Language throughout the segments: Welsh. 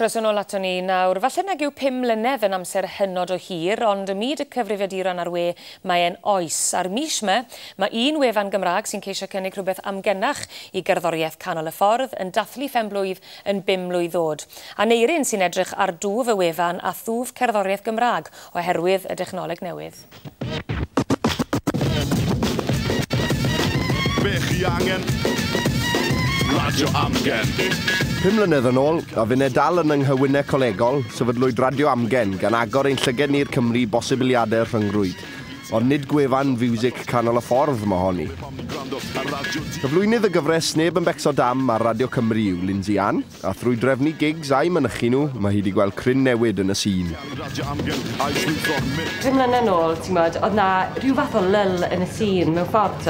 Croeso nôl ato ni nawr. Falle nag yw 5 mlynedd yn amser hynod o hir, ond ym myd y cyfrifiaduron ar we mae e'n oes. Ar mis mae un wefan Gymraeg sy'n ceisio cynnig rhywbeth amgenach i gerddoriaeth canol y ffordd yn dathlu phenblwydd yn 5 mlwydd ddod. A Neirin sy'n edrych ar dwf y wefan a thwf cerddoriaeth Gymraeg oherwydd y dechnoleg newydd. Be chi angen? Radio Amgen. 5 mlynedd yn ôl, a fyne dal yn ynghywnau colegol, sefydlwyd Radio Amgen gan agor ein llyged ni'r Cymru bosibiliadau rhyngrwyd. Ond nid gwefan fiwsig canol y ffordd mae honni. Cyflwynydd y gyfres Neb yn Becso Dam ar Radio Cymru yw Lindsay Ann, a thrwy drefnu gigs a'i mynychu nhw, mae hi wedi gweld cryn newid yn y sîn. 5 mlynedd yn ôl, oedd na rhyw fath o lyl yn y sîn mewn ffordd,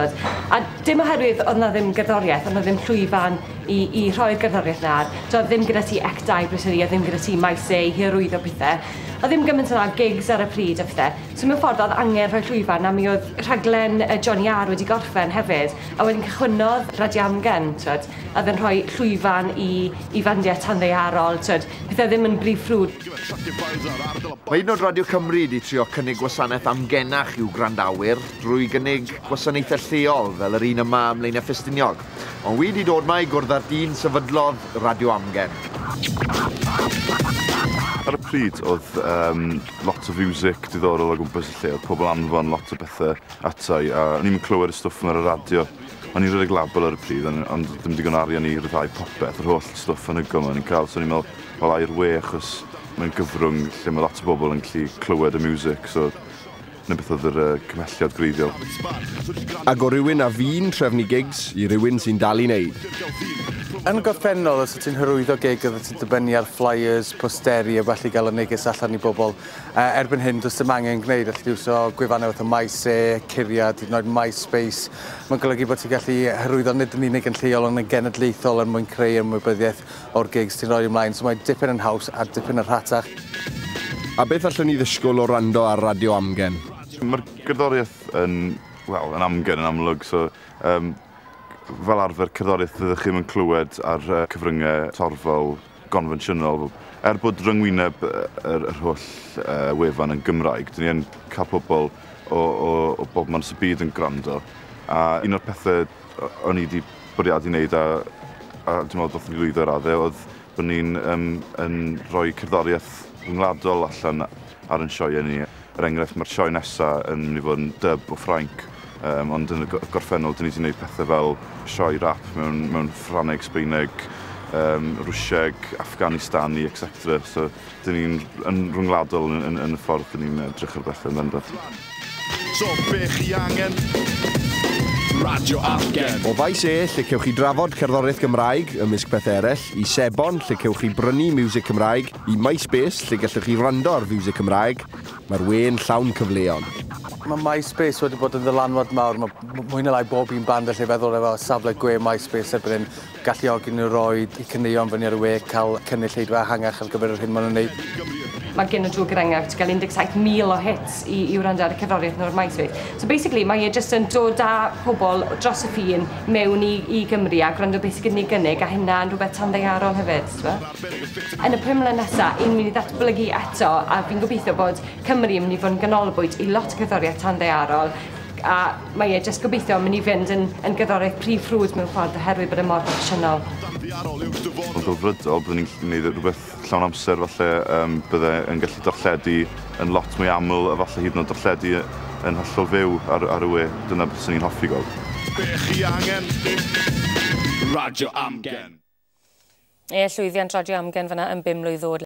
a dim oherwydd oedd na ddim gerddoriaeth, ond oedd ddim llwyfan i rhoi'r gerddoriaeth na. Oedd ddim gyda ti ecdau brysuri, a ddim gyda ti maes ei hirwyd o bethau. Oedd ddim gymaint yna gigs ar y pryd o bethau. So mewn ffordd oedd angen rhoi llwyfan, a mi oedd rhaglen Johnny R wedi gorffen hefyd, a wedyn cychwynodd Radio Amgen, a oedd yn rhoi llwyfan i fandiau tanddaearol, pethau ddim yn brif ffrwd. Mae un o'r Radio Cymru wedi trio cynnig gwasanaeth amgenach i'w grandawyr drwy gynnig gwasanaethau lleol fel yr un yma ym Mlaenau Ffestiniog. Ond wedi dod mae i gwrdd â'r dyn sefydlodd Radio Amgen. Ar y pryd oedd lot o fiwsig diddorol o gwmpas y lle, oedd pobl anfon lot o bethau atai, a o'n i'n clywed y stwff yma ar y radio. O'n i'n rhedeg label ar y pryd, ond ddim digon arian i ryddhau popeth, yr holl stwff yn ygol ma'n i'n cael, so o'n i'n meddwl, wel ai'r we, achos mae'n gyfrwng lle mae lot o bobl yn gallu clywed y miwsig, so yna beth oedd yr cymhelliad greiddiol. Ag o rywun a fi'n trefnu gigs i rywun sy'n dal i wneud. Yn gorffennol, os ti'n hyrwyddo gig, oedd ti'n dibynnu ar flyers, posteri a felly gael y neges allan i bobl. Erbyn hyn, does dim angen gwneud, allai diwso gwefannau fath o maes curiad, hyd yn oed MySpace. Mae'n golygu bod ti'n gallu hyrwyddo nid yn unig yn lleol, ond yn genedlaethol yn mwyn creu ymwybyddiaeth o'r gigs ti'n rhoi ymlaen. So mae dipyn yn haws a dipyn yn rhatach. A beth allwn ni ddysgwyl o rando ar Radio Amgen? Mae'r gerddoriaeth yn amgen yn amlwg, so fel arfer cerddoriaeth ydych chi'n clywed ar cyfryngau torfol gonfensiynol. Bod rhyngwyneb yr holl wefan yn Gymraeg, dyn ni'n cael pobl o bob man sy'n byd yn gwrando. A un o'r pethau o'n i wedi bwriadu wneud, a dwi'n meddwl bod ni'n lwyddo ar addau, oedd bod ni'n rhoi cerddoriaeth rhyngwladol allan ar yn sioe ni. Enghraifft, mae'r sioe nesaf yn mynd i fod yn dub o Ffrainc, ond yn y gorffennol, dyn ni wedi gwneud pethau fel sioe rap mewn Ffrangeg, Sbaeneg, Rwsieg, Afghanistani, etc. So, dyn ni'n rhyngwladol yn y ffordd dyn ni'n edrych ar bethau yn bendant. So, be chi angen? Radio Amgen. O faes lle cewch chi drafod cerddoriaeth Gymraeg ymysg pethau eraill, i Sebon lle cewch chi brynu miwsig Cymraeg, i MySpace lle gallwch chi wrando ar fiwsig Cymraeg, mae'r we'n llawn cyfleon. Mae MySpace wedi bod yn ddylanwad mawr. Mae mwy na lai bob un band lle feddwl efo safle gwe MySpace erbyn hyn galluogi nhw roed i cyneuon fyny ar y we, cael cynulleidfa ehangach ar gyfer yr hyn maen nhw'n gwneud. Mae gen o drwy enghraifft gael 17,000 o hits i wrando ar y cerddoriaeth nhw'r MySpace. So basically mae e jyst yn dod â pobl dros y ffin mewn i Gymru a gwrando beth sydd gen i gynnig, a hynna yn rhywbeth tanddaearol hefyd. Yn y 5 mlynedd nesaf, un mynd i ddatblygu eto, a fi'n gobeithio bod Cymru yn mynd i fod yn ganolbwynt i lot o gerddoriaeth tanddaearol, a mae e jyst gobeithio yn mynd i fynd yn gerddoriaeth prif ffrwd mewn ffordd oherwydd bod y mor proffesiynol. Ond delfrydol, byddwn ni'n gwneud rhywbeth llawn amser, falle byddai yn gallu darlledu yn lot mwy aml, a falle hyd yn oed darlledu yn hollol fyw ar y we. Dyna beth sy'n ni'n hoffi gweld. Be chi angen? Radio Amgen. Llwyddiant Radio Amgen fyna yn 5 mlwydd ddod.